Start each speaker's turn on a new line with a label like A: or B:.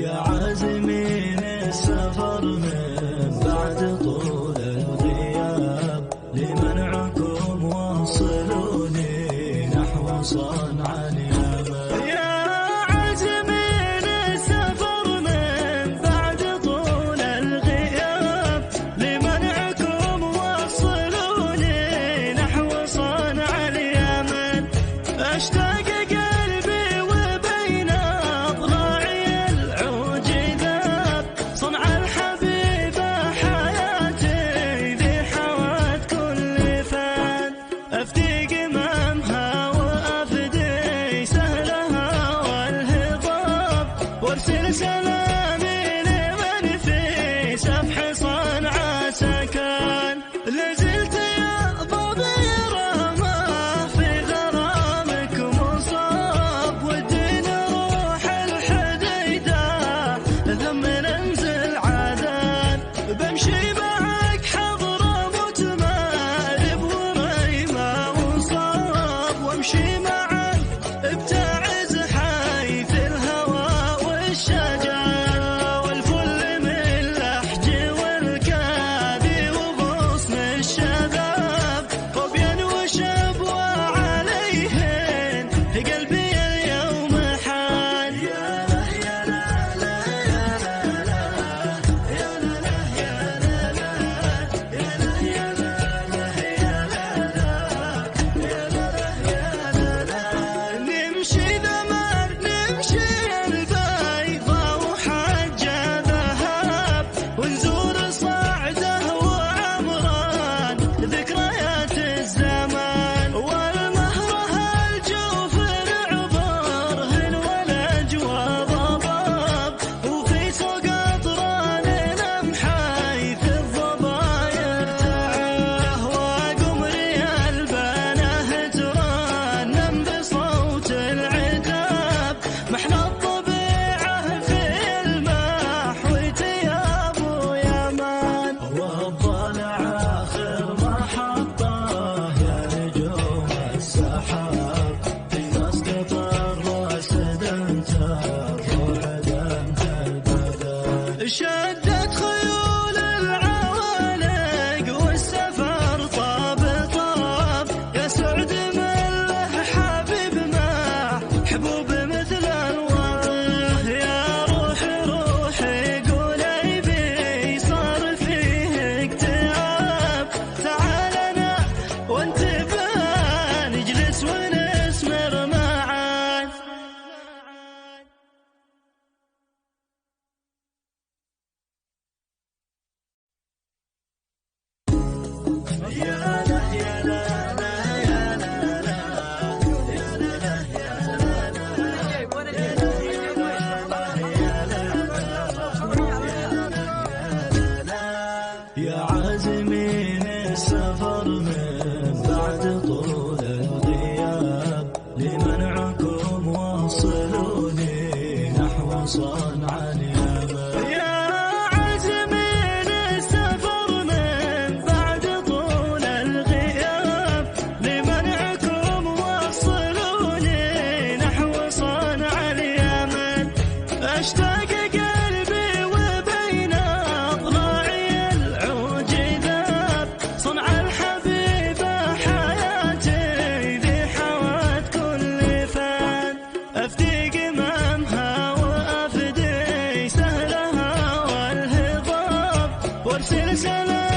A: يا عازمين السفر من بعد طول الغياب، لمنعكم وصلوني نحو صنعاء اليمن.
B: يا عازمين السفر من بعد طول الغياب، لمنعكم وصلوني نحو صنعاء اليمن. اشتاق قلبي وبين اضلاعي العوج ذاب، صنعاء الحبيبة حياتي ذي حوت كل فان. افدي قمامها وافدي سهلها والهضاب، وارسل سلامي لمن في سفح صنعاء سكن. لازلت يا ضبيرة ما في غرامك مصاب، والدين روح الحديدة ثم ننزل عدن. بمشي معك حضرموت مارب وريمة وصاب، وامشي معك بتعز حيث الهوى والشجر، والفل من لحج والكادي وغصن الشباب. ظبيان وشبوة عليهن قلبي اليوم حان. يا له يا لا لا يا لا لا يا لا لا يا لا لا يا لا يا لا لا يا لا لا يا لا لا يا لا لا. نمشي ذمر نمشي البيضة وحجة ذهب، ونزور صعده وعمران ذكريات الزمان. والمهره الجوفر عبرهن والاجوى ضباب، وفي سوق اطران نم حيث الضباير تعاه. وقمري البنه ترنم بصوت العتاب، محنى الطبيعة في المحو تياب ويمان.
A: والضلع آخر محطة يا نجوم السحاب، في مسقط الراس دمتر وعدمت البدن.
B: شدت خيول العوانق والسفر طاب طاب، يا سعد من له حبيب مع حبوب مثل الوطن. يا روحي روحي قولي بي صار فيه اكتئاب، تعالنا وانتبه نجلس ونسمر معا.
A: يا له يا لا لا يا لا لا يا لا لا يا لا لا يا عازمين السفر من بعد طول الغياب، لمنعكم وصلوني نحو صنعاء اليمن.
B: يا عازمين السفر من بعد طول الغياب، لمنعكم وصلوني نحو صنعاء اليمن. اشتاق قلبي وبين اضلاعي العوج ذاب، صنعاء الحبيبة حياتي ذي حوت كل فان. افدي قمامها وافدي سهلها والهضاب، وارسل سلام